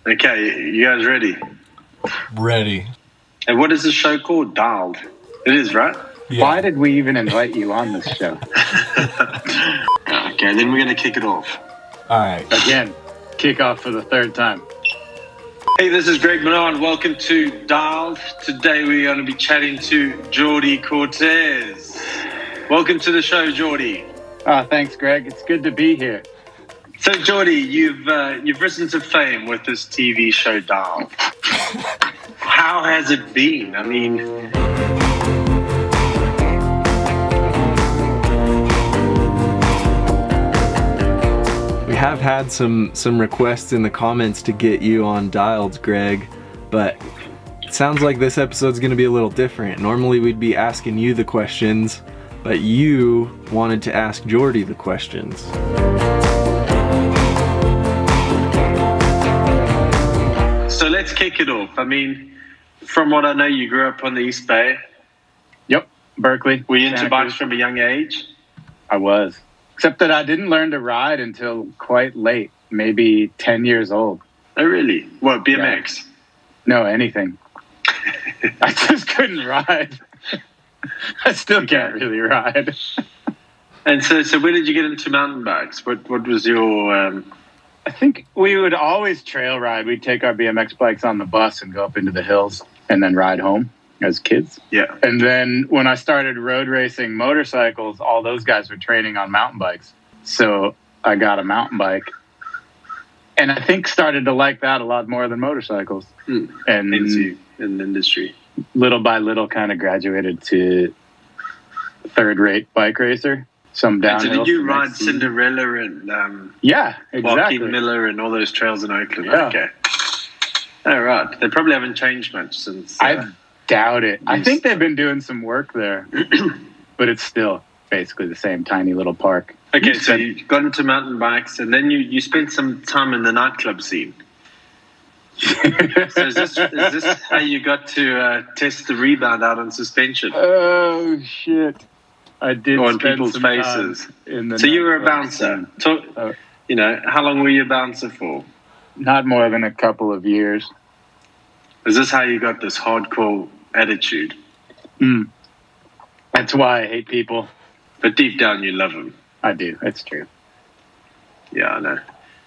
Okay, you guys ready? Ready. And what is the show called? Dialed. It is, right? Yeah. Why did we even invite you on this show? Okay, then we're going to kick it off. All right. Again, kick off for the third time. Hey, this is Greg Minnaar and welcome to Dialed. Today we're going to be chatting to Jordi Cortes. Welcome to the show, Jordi. Thanks, Greg. It's good to be here. So, Jordi, you've risen to fame with this TV show, Dialed. How has it been? I mean, we have had some requests in the comments to get you on Dialed, Greg, but it sounds like this episode's going to be a little different. Normally we'd be asking you the questions, but you wanted to ask Jordi the questions. So let's kick it off. I mean, from what I know, you grew up on the East Bay. Yep, Berkeley. Were you into bikes from a young age? I was. Except that I didn't learn to ride until quite late, maybe 10 years old. Oh, really? What, BMX? Yeah. No, anything. I just couldn't ride. I still can't really ride. And so where did you get into mountain bikes? What was your... I think we would always trail ride. We'd take our BMX bikes on the bus and go up into the hills and then ride home as kids. Yeah. And then when I started road racing motorcycles, all those guys were training on mountain bikes. So I got a mountain bike and I think started to like that a lot more than motorcycles. And in the industry. Little by little kind of graduated to third-rate bike racer. Some downhill. So did you ride Cinderella and yeah, exactly. Joaquin Miller and all those trails in Oakland? Yeah. Okay. All right. They probably haven't changed much since... I doubt it. I think they've been doing some work there, but it's still basically the same tiny little park. Okay, so you got into mountain bikes and then you spent some time in the nightclub scene. So is this how you got to test the rebound out on suspension? Oh, shit. I did on people's faces. So you were a bouncer. How long were you a bouncer for? Not more than a couple of years. Is this how you got this hardcore attitude? That's why I hate people. But deep down, you love them. I do. It's true. Yeah, I know.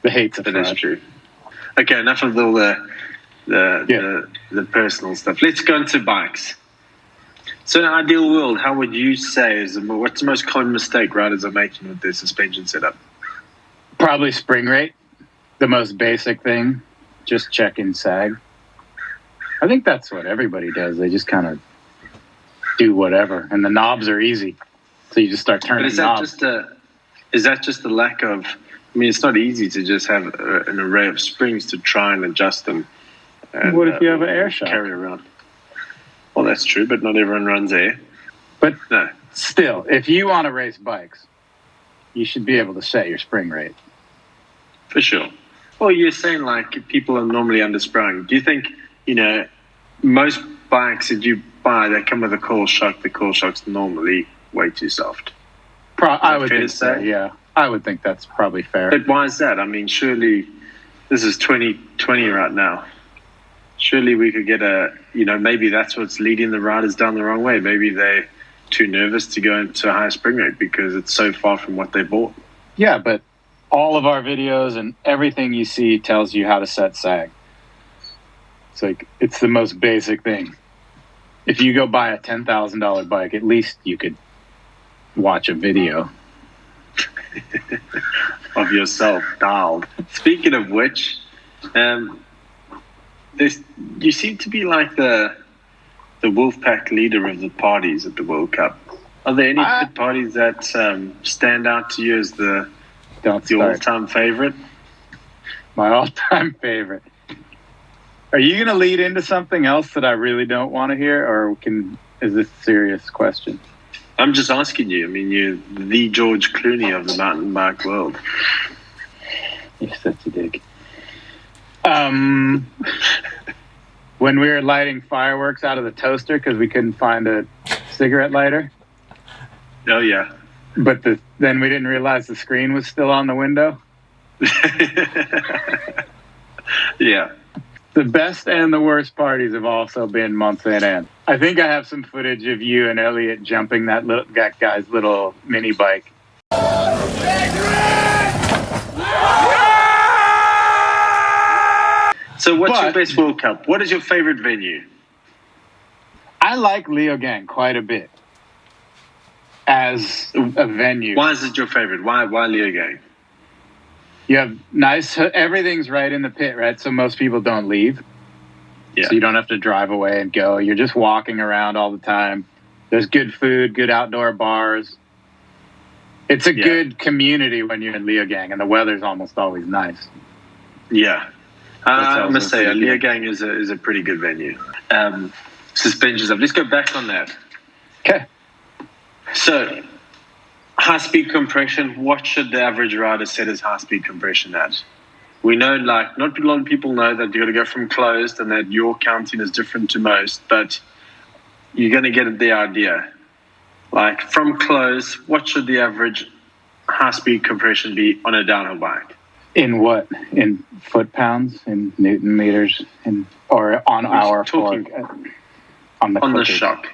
The hate's a But fraud. it's true. Okay, enough of all the personal stuff. Let's go into bikes. So in an ideal world, how would you say what's the most common mistake riders are making with their suspension setup? Probably spring rate, the most basic thing. Just checking sag. I think that's what everybody does. They just kind of do whatever, and the knobs are easy, so you just start turning knobs. Is that just the lack of? I mean, it's not easy to just have an array of springs to try and adjust them. And, what if you have an air shock? Carry around. Well, that's true, but not everyone runs air. But no. Still, if you want to race bikes, you should be able to set your spring rate. For sure. Well, you're saying like people are normally undersprung. Do you think, most bikes that you buy that come with a coil shock, the coil shock's normally way too soft? I would think so, yeah. I would think that's probably fair. But why is that? I mean, surely this is 2020 right now. Surely we could get maybe that's what's leading the riders down the wrong way. Maybe they're too nervous to go into a high spring rate because it's so far from what they bought. Yeah, but all of our videos and everything you see tells you how to set sag. It's the most basic thing. If you go buy a $10,000 bike, at least you could watch a video of yourself dialed. Speaking of which, you seem to be like the Wolfpack leader of the parties at the World Cup. Are there any pit parties that stand out to you as the all-time favorite? My all-time favorite. Are you going to lead into something else that I really don't want to hear, or is this a serious question? I'm just asking you. I mean, you're the George Clooney of the mountain bike world. You're such a dick. When we were lighting fireworks out of the toaster because we couldn't find a cigarette lighter. Oh, yeah. But then we didn't realize the screen was still on the window. Yeah. The best and the worst parties have also been months in end. I think I have some footage of you and Elliot jumping that guy's little mini bike. So what's your best World Cup? What is your favorite venue? I like Leogang quite a bit as a venue. Why is it your favorite? Why Leogang? You have everything's right in the pit, right? So most people don't leave. Yeah. So you don't have to drive away and go. You're just walking around all the time. There's good food, good outdoor bars. It's a good community when you're in Leogang, and the weather's almost always nice. Yeah. I must say, Leogang is a pretty good venue. Suspensions up. Let's go back on that. Okay. So, high-speed compression, what should the average rider set his high-speed compression at? We know, not a lot of people know that you're going to go from closed and that your counting is different to most, but you're going to get the idea. Like, from closed, what should the average high-speed compression be on a downhill bike? In what? In foot-pounds? In Newton meters? Or on our fork? On the shock.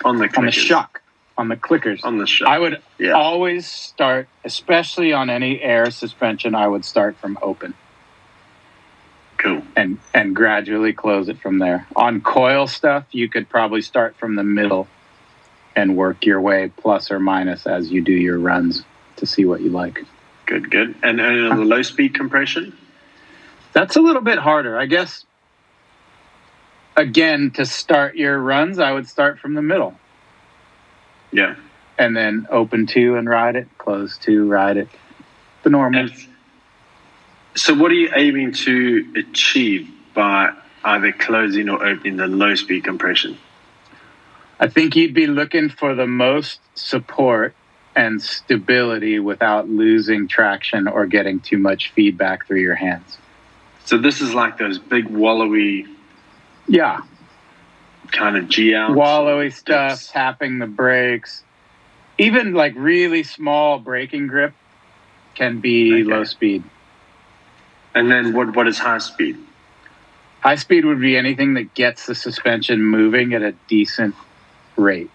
On the shock. On the clickers. On the shock. I would always start, especially on any air suspension, I would start from open. Cool. And gradually close it from there. On coil stuff, you could probably start from the middle and work your way plus or minus as you do your runs to see what you like. Good. And on the low-speed compression? That's a little bit harder. I guess, again, to start your runs, I would start from the middle. Yeah. And then open 2 and ride it, close 2, ride it. The normal. So what are you aiming to achieve by either closing or opening the low-speed compression? I think you'd be looking for the most support and stability without losing traction or getting too much feedback through your hands. So this is like those big wallowy... Yeah. Kind of G-out. Wallowy stuff, tapping the brakes. Even like really small braking grip can be low speed. And then what is high speed? High speed would be anything that gets the suspension moving at a decent rate.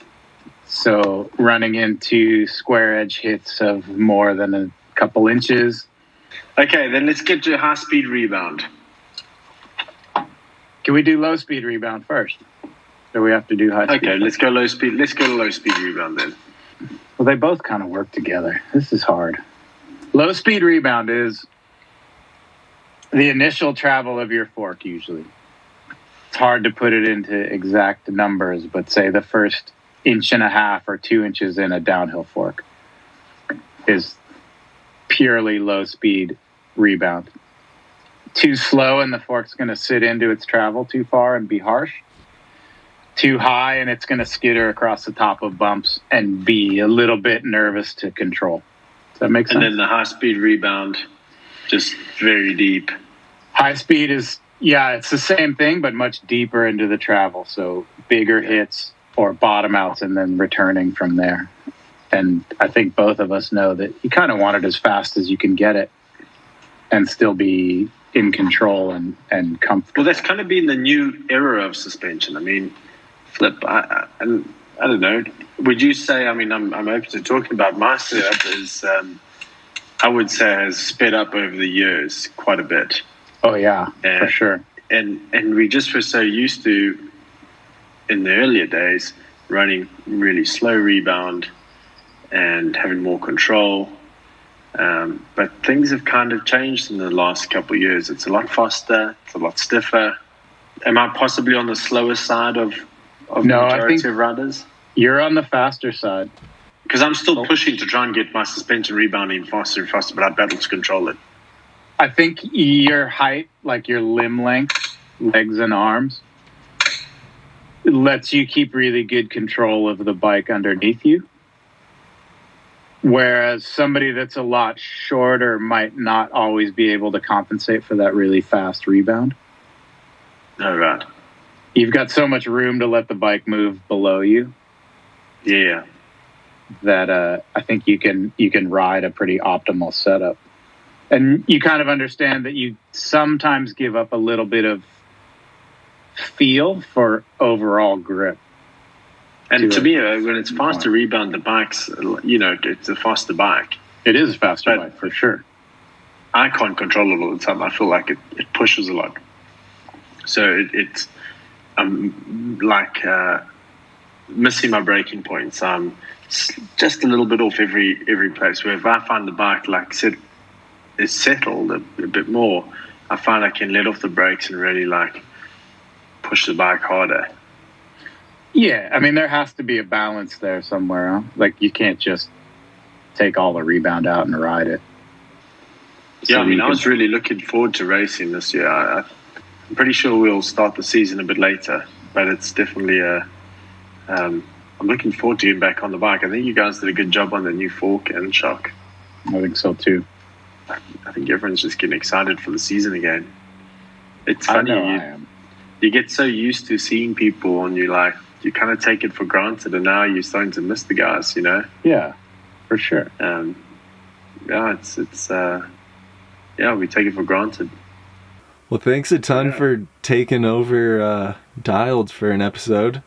So running into square edge hits of more than a couple inches. Okay, then let's get to high speed rebound. Can we do low speed rebound first? Or we have to do high speed? Okay, let's go low speed. Let's go to low speed rebound then. Well, they both kind of work together. This is hard. Low speed rebound is the initial travel of your fork usually. It's hard to put it into exact numbers, but say the first 1.5 or 2 inches in a downhill fork is purely low speed rebound. Too slow and the fork's going to sit into its travel too far and be harsh. Too high and it's going to skitter across the top of bumps and be a little bit nervous to control. Does that make sense? And then the high speed rebound, just very deep. High speed is, it's the same thing, but much deeper into the travel. So bigger hits or bottom outs and then returning from there. And I think both of us know that you kind of want it as fast as you can get it and still be in control and comfortable. Well, that's kind of been the new era of suspension. I mean, Flip, I don't know. Would you say, I'm open to talking about my setup is, I would say has sped up over the years quite a bit. Oh yeah, for sure. And we just were so used to, in the earlier days, running really slow rebound and having more control. But things have kind of changed in the last couple of years. It's a lot faster. It's a lot stiffer. Am I possibly on the slower side of the majority of riders? You're on the faster side. Because I'm still pushing to try and get my suspension rebounding faster and faster, but I battle to control it. I think your height, like your limb length, legs and arms, lets you keep really good control of the bike underneath you. Whereas somebody that's a lot shorter might not always be able to compensate for that really fast rebound. Oh, right. You've got so much room to let the bike move below you. Yeah. That I think you can ride a pretty optimal setup. And you kind of understand that you sometimes give up a little bit of feel for overall grip. And to me, when it's fast to rebound, the bike's, it's a faster bike. It is a faster bike, for sure. I can't control it all the time. I feel like it pushes a lot. So it's missing my braking points. I'm just a little bit off every place. Where if I find the bike, like I said, is settled a bit more, I find I can let off the brakes and really like push the bike harder. Yeah, I mean, there has to be a balance there somewhere. Huh? Like, you can't just take all the rebound out and ride it. Yeah, I mean, I was really looking forward to racing this year. I'm pretty sure we'll start the season a bit later, but it's definitely I'm looking forward to getting back on the bike. I think you guys did a good job on the new fork and shock. I think so too. I think everyone's just getting excited for the season again. It's funny. I am. You get so used to seeing people and you kind of take it for granted, and now you're starting to miss the guys, Yeah, for sure. We take it for granted. Well, thanks a ton for taking over Dialed for an episode.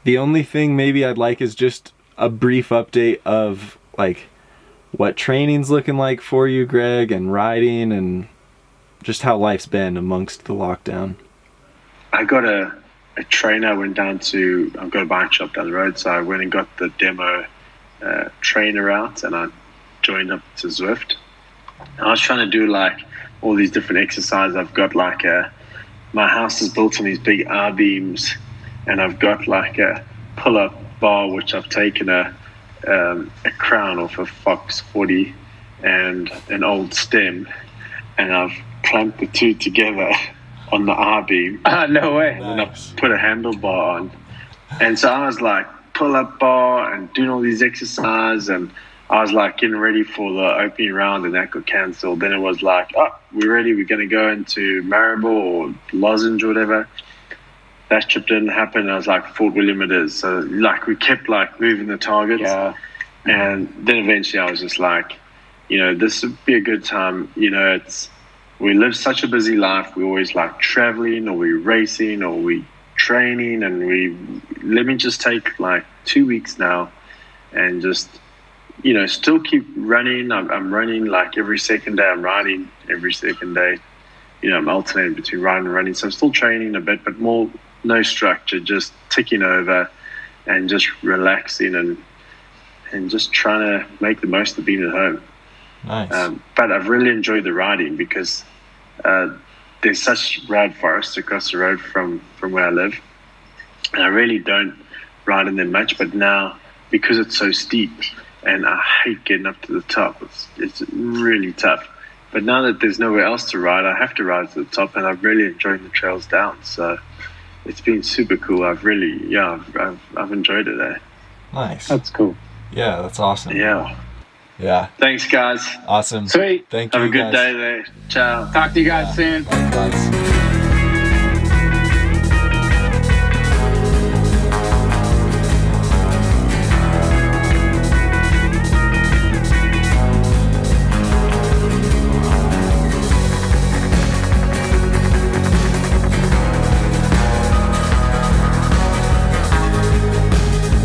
The only thing maybe I'd like is just a brief update of like what training's looking like for you, Greg, and riding, and just how life's been amongst the lockdown. I got a trainer. I've got a bike shop down the road, so I went and got the demo trainer out, and I joined up to Zwift. I was trying to do like all these different exercises. I've got like my house is built on these big R-beams, and I've got like a pull-up bar, which I've taken a crown off a Fox 40 and an old stem, and I've clamped the two together on the R-beam. No way. And then I put a handlebar on. And so I was like pull-up bar and doing all these exercises, and I was like getting ready for the opening round, and that got cancelled. Then it was like, we're ready. We're going to go into Maribor or Lozenge or whatever. That trip didn't happen. I was like, Fort William it is. So like we kept like moving the targets. Yeah. And then eventually I was just like, this would be a good time. We live such a busy life. We always like traveling, or we racing, or we training, and let me just take like 2 weeks now and just, still keep running. I'm running like every second day. I'm riding every second day. I'm alternating between riding and running. So I'm still training a bit, but more no structure, just ticking over and just relaxing and just trying to make the most of being at home. Nice. But I've really enjoyed the riding because there's such rad forests across the road from where I live. And I really don't ride in them much, but now because it's so steep and I hate getting up to the top, it's really tough. But now that there's nowhere else to ride, I have to ride to the top, and I've really enjoyed the trails down. So it's been super cool. I've enjoyed it there. Nice. That's cool. Yeah, that's awesome. Yeah. Thanks, guys. Awesome. Sweet. Thank you. Have a good guys. day there. Ciao. Talk to you guys soon. Bye, guys.